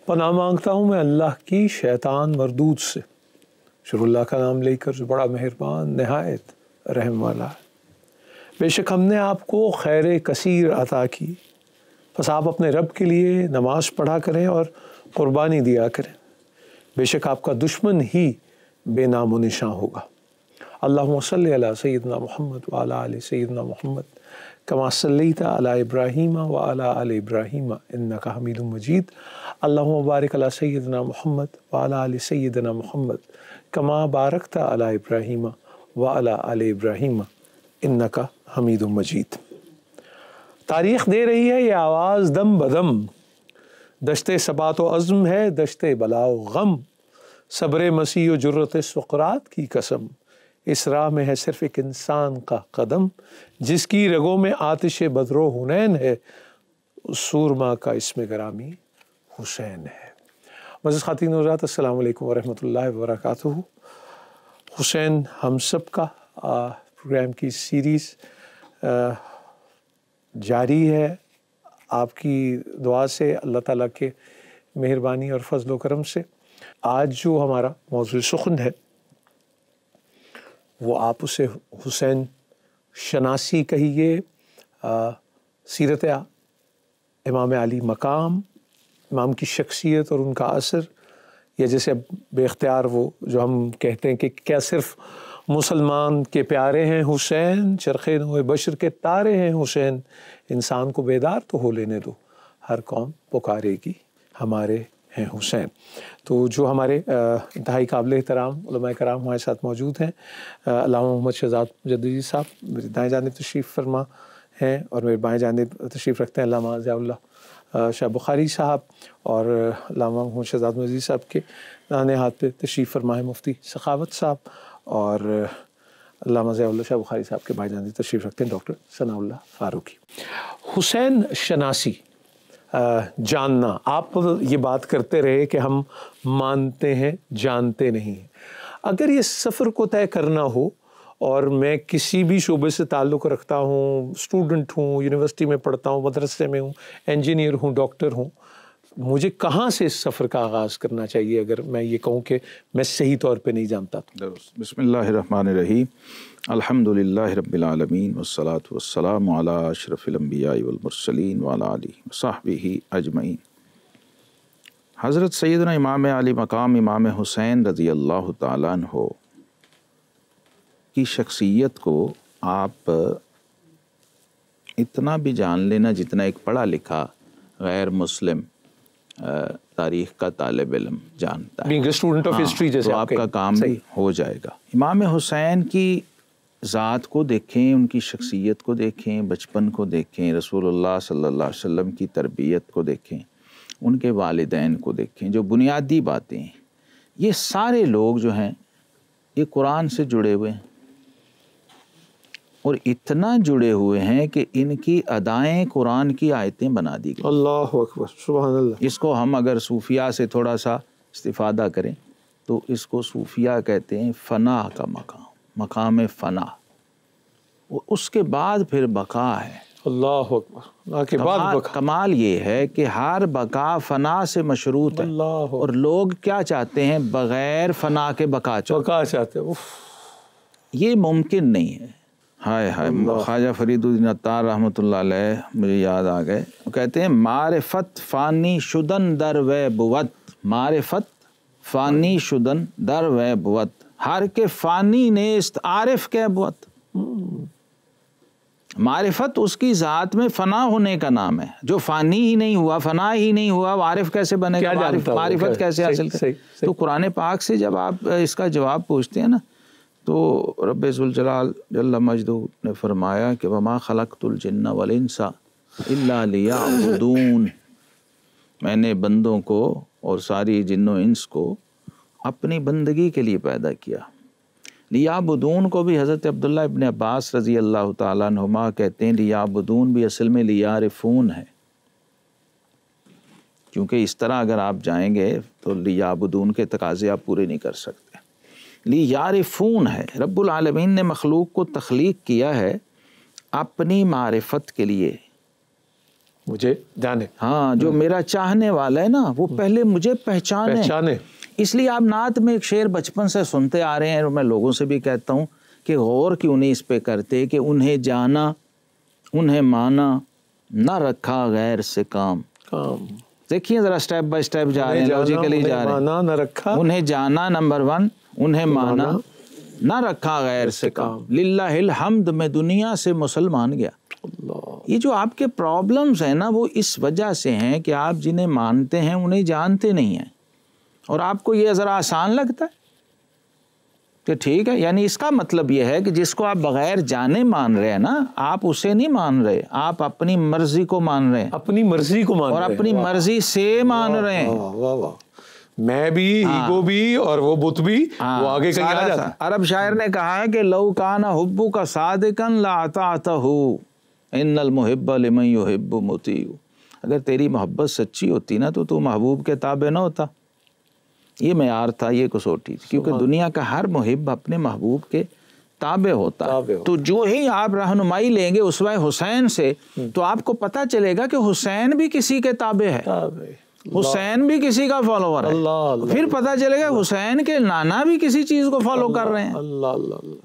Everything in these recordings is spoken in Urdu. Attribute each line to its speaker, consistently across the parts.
Speaker 1: پناہ مانگتا ہوں میں اللہ کی شیطان مردود سے، شروع اللہ کا نام لے کر جو بڑا مہربان نہایت رحم والا ہے۔ بے شک ہم نے آپ کو خیر کثیر عطا کی، بس آپ اپنے رب کے لیے نماز پڑھا کریں اور قربانی دیا کریں، بے شک آپ کا دشمن ہی بے نام و نشاں ہوگا۔ اللہم صلی علی سیدنا محمد وعلی آل سیدنا محمد کما صلیت علی ابراہیم وعلی آل ابراہیم انک حمید مجید۔ اللہم بارک علی سیدنا محمد وعلی آل سیدنا محمد کما بارکت علی ابراہیم وعلی آل ابراہیم انک حمید مجید۔ تاریخ دے رہی ہے یہ آواز دم بدم، دشت ثبات و عزم ہے دشت بلا و غم، صبر مسیح و جرت سقراط کی قسم، اس راہ میں ہے صرف ایک انسان کا قدم، جس کی رگوں میں آتش بدر و حنین ہے، اس سورما کا اسم گرامی حسین ہے۔ معزز خواتین و حضرات، السلام علیکم ورحمۃ اللہ وبرکاتہ۔ حسین ہم سب کا پروگرام کی سیریز جاری ہے، آپ کی دعا سے، اللہ تعالیٰ کے مہربانی اور فضل و کرم سے۔ آج جو ہمارا موضوع سخن ہے وہ آپ اسے حسین شناسی کہیے، سیرت امام علی مقام، امام کی شخصیت اور ان کا اثر، یا جیسے بے اختیار وہ جو ہم کہتے ہیں کہ کیا صرف مسلمان کے پیارے ہیں حسین، چرخ نوء بشر کے تارے ہیں حسین، انسان کو بیدار تو ہو لینے دو، ہر قوم پکارے گی ہمارے ہیں حسین۔ تو جو ہمارے انتہائی قابل احترام علماء کرام ہمارے ساتھ موجود ہیں، علامہ محمد شہزاد مجددی صاحب میری دائیں جانب تشریف فرما ہیں، اور میرے بائیں جانب تشریف رکھتے ہیں علامہ ضیاء اللہ شاہ بخاری صاحب، اور علامہ محمد شہزاد مجددی صاحب کے داہنے ہاتھ پہ تشریف فرما ہے مفتی سخاوت صاحب، اور علامہ ضیاء اللہ شاہ بخاری صاحب کے بائیں جانب تشریف رکھتے ہیں ڈاکٹر ثناء اللہ فاروقی۔ حسین شناسی، جاننا، آپ یہ بات کرتے رہے کہ ہم مانتے ہیں جانتے نہیں ہیں۔ اگر یہ سفر کو طے کرنا ہو اور میں کسی بھی شعبے سے تعلق رکھتا ہوں، اسٹوڈنٹ ہوں، یونیورسٹی میں پڑھتا ہوں، مدرسے میں ہوں، انجینئر ہوں، ڈاکٹر ہوں، مجھے کہاں سے اس سفر کا آغاز کرنا چاہیے اگر میں یہ کہوں کہ میں صحیح طور پہ نہیں جانتا تو؟
Speaker 2: بسم اللہ الرحمن الرحیم، الحمدللہ رب العالمین والصلاة والسلام علی اشرف الانبیاء والمرسلین وعلی آلہ وصحبہ اجمعین۔ حضرت سیدنا امام علی مقام امام حسین رضی اللہ تعالیٰ عنہ کی شخصیت کو آپ اتنا بھی جان لینا جتنا ایک پڑھا لکھا غیر مسلم تاریخ کا طالب علم جانتا ہے،
Speaker 1: Being a student of history جیسے
Speaker 2: تو آپ کا کام بھی ہو جائے گا۔ امام حسین کی ذات کو دیکھیں، ان کی شخصیت کو دیکھیں، بچپن کو دیکھیں، رسول اللہ صلی اللہ علیہ وسلم کی تربیت کو دیکھیں، ان کے والدین کو دیکھیں، جو بنیادی باتیں ہیں، یہ سارے لوگ جو ہیں یہ قرآن سے جڑے ہوئے ہیں، اور اتنا جڑے ہوئے ہیں کہ ان کی ادائیں قرآن کی آیتیں بنا دی گئی۔
Speaker 1: اللہ اکبر، سبحان اللہ۔
Speaker 2: اس کو ہم اگر صوفیہ سے تھوڑا سا استفادہ کریں تو اس کو صوفیہ کہتے ہیں فنا کا مقام، مقام فنا، اس کے بعد پھر بقا ہے۔
Speaker 1: اللہ اکبر، کے بعد بقا۔
Speaker 2: کمال یہ ہے کہ ہر بقا فنا سے مشروط ہے،
Speaker 1: اللہ،
Speaker 2: اور لوگ کیا چاہتے ہیں؟ بغیر فنا کے بقا
Speaker 1: چاہتے ہیں۔
Speaker 2: یہ ممکن نہیں ہے۔ ہائے ہائے، خواجہ فرید الدین عطار رحمۃ اللہ علیہ مجھے یاد آ گئے، وہ کہتے ہیں معرفت فانی شدن در وے بود، معرفت فانی شدن در وے بود، ہر کے فانی نیست عارف کے بود۔ معرفت اس کی ذات میں فنا ہونے کا نام ہے، جو فانی ہی نہیں ہوا، فنا ہی نہیں ہوا، عارف کیسے بنے گا؟ معرفت کیسے حاصل کرے؟ تو قرآن پاک سے جب آپ اس کا جواب پوچھتے ہیں نا، تو رب ذوالجلال جل مجدہ نے فرمایا کہ وما خلقت الجن والانس الا لیعبدون، میں نے بندوں کو اور ساری جن و انس کو اپنی بندگی کے لیے پیدا کیا۔ لیعبدون کو بھی حضرت عبداللہ ابن عباس رضی اللہ تعالیٰ عنہما کہتے ہیں لیعبدون بھی اصل میں لیعرفون ہے، کیونکہ اس طرح اگر آپ جائیں گے تو لیعبدون کے تقاضے آپ پورے نہیں کر سکتے۔ لیعرفون ہے، رب العالمین نے مخلوق کو تخلیق کیا ہے اپنی معرفت کے لیے،
Speaker 1: مجھے جانے.
Speaker 2: ہاں جو میرا چاہنے والا ہے نا وہ پہلے مجھے پہچانے. اس لیے آپ نعت میں ایک شعر بچپن سے سنتے آ رہے ہیں اور میں لوگوں سے بھی کہتا ہوں کہ غور کیوں نہیں اس پہ کرتے کہ انہیں جانا انہیں مانا نہ رکھا غیر سے کام. دیکھیے ذرا سٹیپ بائی سٹیپ جا رہے ہیں, لوجیکلی جا رہے ہیں. نہ رکھا, انہیں جانا نمبر 1, انہیں مانا نہ رکھا غیر سے کام. للہ الحمد میں دنیا سے مسلمان گیا. یہ جو آپ کے پرابلمز ہیں نا وہ اس وجہ سے ہیں کہ آپ جنہیں مانتے ہیں انہیں جانتے نہیں ہیں, اور آپ کو یہ ذرا آسان لگتا ہے کہ ٹھیک ہے. یعنی اس کا مطلب یہ ہے کہ جس کو آپ بغیر جانے مان رہے ہیں نا, آپ اسے نہیں مان رہے, آپ اپنی مرضی کو مان رہے ہیں,
Speaker 1: اپنی مرضی کو مان رہے ہیں,
Speaker 2: اور اپنی مرضی سے مان رہے ہیں.
Speaker 1: میں بھی, ایگو بھی, اور وہ بت بھی, وہ آگے کہیں آ جاتا.
Speaker 2: عرب شاعر نے کہا ہے کہ لو کان حبک صادقا لاطعتہ ان المحب لمن یحب مطیع. اگر تیری محبت سچی ہوتی نا تو محبوب کے تابع نہ ہوتا. یہ معیار تھا, یہ کسوٹی, کیونکہ دنیا کا ہر محب اپنے محبوب کے تابع ہوتا. تو جو ہی آپ رہنمائی لیں گے اسوہ حسین سے تو آپ کو پتہ چلے گا کہ حسین بھی کسی کے تابع ہے, حسین بھی کسی کا فالوور ہے. پھر پتہ چلے گا حسین کے نانا بھی کسی چیز کو فالو کر رہے ہیں.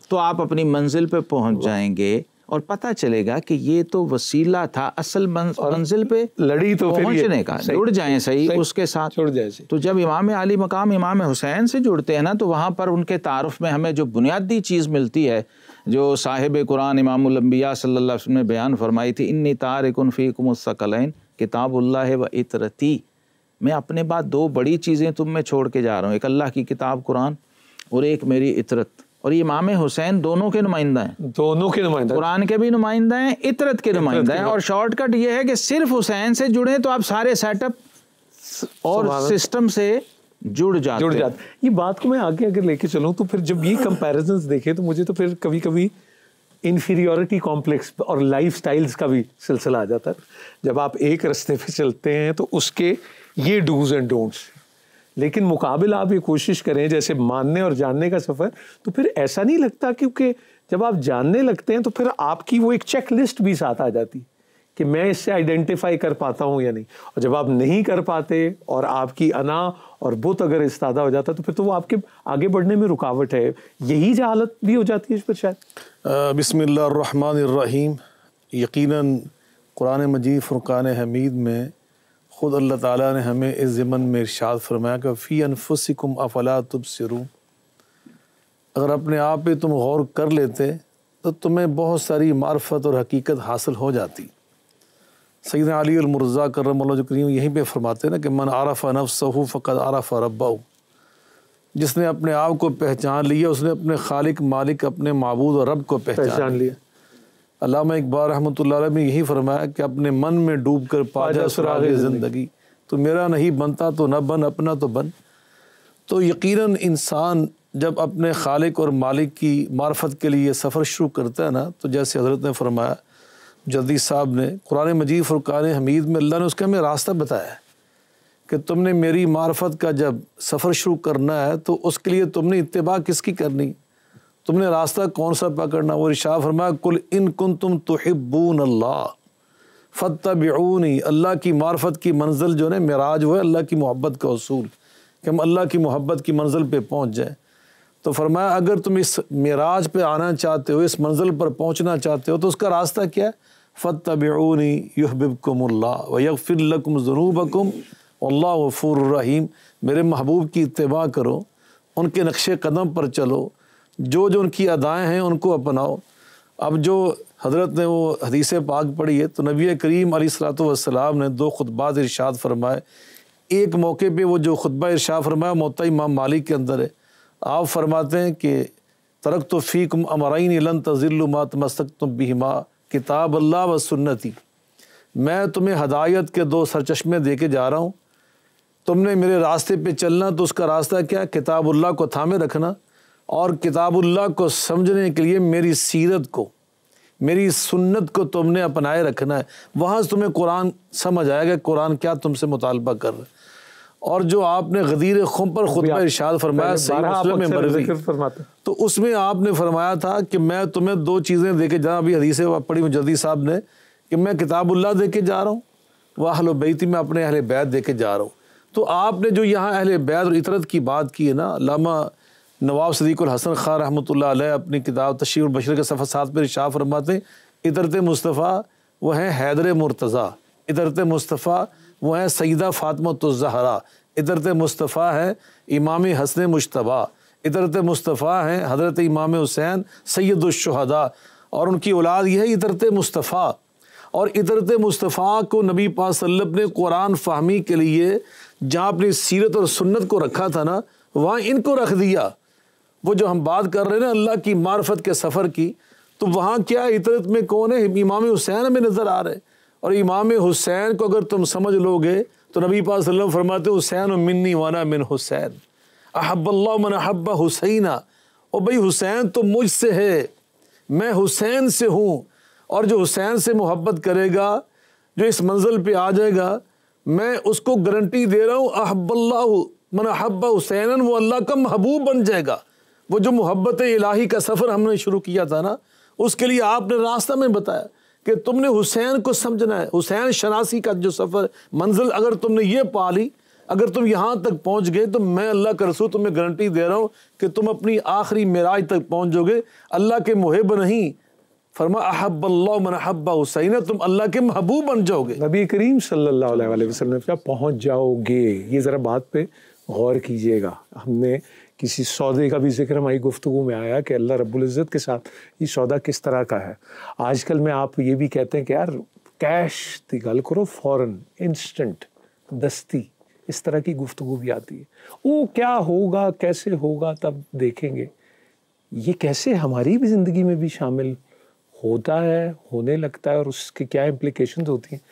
Speaker 2: تو آپ اپنی منزل پہ پہنچ جائیں گے اور پتہ چلے گا کہ یہ تو وسیلہ تھا, اصل منزل پہ
Speaker 1: لڑی تو
Speaker 2: پہنچنے کا. جڑ جائیں صحیح اس کے ساتھ. تو جب امام علی مقام امام حسین سے جڑتے ہیں نا تو وہاں پر ان کے تعارف میں ہمیں جو بنیادی چیز ملتی ہے جو صاحب قرآن امام الانبیاء صلی اللہ علیہ وسلم نے بیان فرمائی تھی, انی تارک فیکم الثقلین کتاب اللہ و اطرتی. میں اپنے بعد 2 بڑی چیزیں تم میں چھوڑ کے جا رہا ہوں, ایک اللہ کی کتاب قرآن اور ایک میری اطرت. اور یہ امام حسین دونوں کے نمائندہ ہیں,
Speaker 1: دونوں کے نمائندہ,
Speaker 2: قرآن کے بھی نمائندہ ہیں, اطرت کے نمائندہ ہیں. اور شارٹ کٹ یہ ہے کہ صرف حسین سے جڑیں تو آپ سارے سیٹ اپ اور سسٹم سے جڑ جاتے.
Speaker 1: یہ بات کو میں آگے اگر لے کے چلوں تو پھر جب یہ کمپیریزنز دیکھیں تو مجھے تو پھر کبھی کبھی انفیریورٹی کمپلیکس اور لائف سٹائلز کا بھی سلسلہ آ جاتا ہے. جب آپ ایک رستے پہ چلتے ہیں تو اس کے یہ ڈوز اینڈ ڈونٹس, لیکن مقابل آپ یہ کوشش کریں جیسے ماننے اور جاننے کا سفر, تو پھر ایسا نہیں لگتا, کیونکہ جب آپ جاننے لگتے ہیں تو پھر آپ کی وہ ایک چیک لسٹ بھی ساتھ آ جاتی کہ میں اس سے آئیڈینٹیفائی کر پاتا ہوں یا نہیں. اور جب آپ نہیں کر پاتے اور آپ کی انا اور بت اگر استادہ ہو جاتا تو پھر تو وہ آپ کے آگے بڑھنے میں رکاوٹ ہے. یہی جہالت بھی ہو جاتی ہے اس پر شاید.
Speaker 3: بسم اللہ الرحمن الرحیم. یقیناً قرآن مجید فرقان حمید میں خود اللہ تعالیٰ نے ہمیں اس ضمن میں ارشاد فرمایا کہ فی انفسکم افلا تبصرون. اگر اپنے آپ پہ تم غور کر لیتے تو تمہیں بہت ساری معرفت اور حقیقت حاصل ہو جاتی. سیدنا علی المرضیٰ کرم اللہ وجہہ کریم یہیں پہ فرماتے ہیں نا کہ من عرف نفسہ فقد عرف ربہ. جس نے اپنے آپ کو پہچان لیا اس نے اپنے خالق مالک اپنے معبود اور رب کو پہچان لیا. علامہ اقبال رحمۃ اللہ علیہ نے یہی فرمایا کہ اپنے من میں ڈوب کر پا جا سراغ زندگی, تو میرا نہیں بنتا تو نہ بن, اپنا تو بن. تو یقیناً انسان جب اپنے خالق اور مالک کی معرفت کے لیے سفر شروع کرتا ہے نا, تو جیسے حضرت نے فرمایا جدی صاحب نے قرآن مجید فرقان حمید میں اللہ نے اس کا ہمیں راستہ بتایا ہے کہ تم نے میری معرفت کا جب سفر شروع کرنا ہے تو اس کے لیے تم نے اتباع کس کی کرنی, تم نے راستہ کون سا پکڑنا. وہ ارشاد فرمایا کل ان کنتم تحبون اللہ فاتبعونی. اللہ کی معرفت کی منزل جو ہے معراج وہ ہے اللہ کی محبت کا اصول, کہ ہم اللہ کی محبت کی منزل پہ پہنچ جائیں. تو فرمایا اگر تم اس معراج پہ آنا چاہتے ہو, اس منزل پر پہنچنا چاہتے ہو, تو اس کا راستہ کیا ہے؟ فاتبعونی یحببکم اللہ ویغفر لکم ذنوبکم واللہ غفور الرحیم. میرے محبوب کی اتباع کرو, ان کے نقش قدم پر چلو, جو جو ان کی ادائیں ہیں ان کو اپناؤ. اب جو حضرت نے وہ حدیث پاک پڑھی ہے تو نبی کریم علیہ الصلوۃ والسلام نے 2 خطبات ارشاد فرمائے. ایک موقع پہ وہ جو خطبہ ارشاد فرمایا موطا امام مالک کے اندر ہے. آپ فرماتے ہیں کہ ترکت فیکم امرین لن تضلوا ما تمسکتم بہما کتاب اللہ و سنتی. میں تمہیں ہدایت کے 2 سرچشمے دے کے جا رہا ہوں, تم نے میرے راستے پہ چلنا تو اس کا راستہ کیا؟ کتاب اللہ کو تھامے رکھنا, اور کتاب اللہ کو سمجھنے کے لیے میری سیرت کو, میری سنت کو تم نے اپنائے رکھنا ہے. وہاں سے تمہیں قرآن سمجھ آئے گا قرآن کیا تم سے مطالبہ کر رہا ہے. اور جو آپ نے غدیر خم پر خطبہ ارشاد فرمایا صحیح مسلم میں مروی, تو اس میں آپ نے فرمایا تھا کہ میں تمہیں 2 چیزیں دے کے جا, ابھی حدیث پڑھی مجدی صاحب نے, کہ میں کتاب اللہ دے کے جا رہا ہوں واہل بیتی، میں اپنے اہل بیت دے کے جا رہا ہوں. تو آپ نے جو یہاں اہل بیت اور اطرت کی بات کی ہے نا، علامہ نواب صدیق الحسن خان رحمۃ اللہ علیہ اپنی کتاب تشریح البشر کے صفحہ 7 پر ارشاد فرماتے ہیں اطرت مصطفیٰ وہ ہیں حیدر مرتضیٰ، اطرت مصطفیٰ وہ ہیں سیدہ فاطمۃ الزہرا، اطرت مصطفیٰ ہے امام حسن مجتبیٰ، اطرت مصطفیٰ ہیں حضرت امام حسین سید الشہداء، اور ان کی اولاد یہ ہے اطرت مصطفیٰ. اور اطرت مصطفیٰ کو نبی پاک صلی اللہ علیہ وسلم نے قرآن فہمی کے لیے جہاں اپنی سیرت اور سنت کو رکھا تھا نا، وہاں ان کو رکھ دیا. وہ جو ہم بات کر رہے ہیں نا اللہ کی معرفت کے سفر کی، تو وہاں کیا اطرت میں کون ہے؟ امام حسین ہمیں نظر آ رہے. اور امام حسین کو اگر تم سمجھ لو گے تو نبی پاک صلی اللہ علیہ وسلم فرماتے حسین منی وانا من حسین، احب اللہ من احب حسینہ. اور بھائی حسین تو مجھ سے ہے، میں حسین سے ہوں، اور جو حسین سے محبت کرے گا، جو اس منزل پہ آ جائے گا، میں اس کو گارنٹی دے رہا ہوں احب اللہ من احب حسین، وہ اللہ کا محبوب بن جائے گا. وہ جو محبت الہی کا سفر ہم نے شروع کیا تھا نا، اس کے لیے آپ نے راستہ میں بتایا کہ تم نے حسین کو سمجھنا ہے. حسین شناسی کا جو سفر منزل اگر تم نے یہ پا لی، اگر تم یہاں تک پہنچ گئے، تو میں اللہ کا رسول تمہیں گارنٹی دے رہا ہوں کہ تم اپنی آخری معراج تک پہنچ جاؤ گے. اللہ کے محب نہیں، فرما احب اللہ من احب حسین، تم اللہ کے محبوب بن جاؤ گے.
Speaker 1: نبی کریم صلی اللہ علیہ وسلم نے کہا پہنچ جاؤ گے. یہ ذرا بات پہ غور کیجئے گا. ہم نے کسی سودے کا بھی ذکر ہماری گفتگو میں آیا کہ اللہ رب العزت کے ساتھ یہ سودا کس طرح کا ہے. آج کل میں آپ یہ بھی کہتے ہیں کہ یار کیش دی گل کرو، فوراً، انسٹنٹ، دستی، اس طرح کی گفتگو بھی آتی ہے. وہ کیا ہوگا، کیسے ہوگا، تب دیکھیں گے. یہ کیسے ہماری بھی زندگی میں بھی شامل ہوتا ہے، ہونے لگتا ہے، اور اس کے کیا امپلیکیشنز ہوتی ہیں.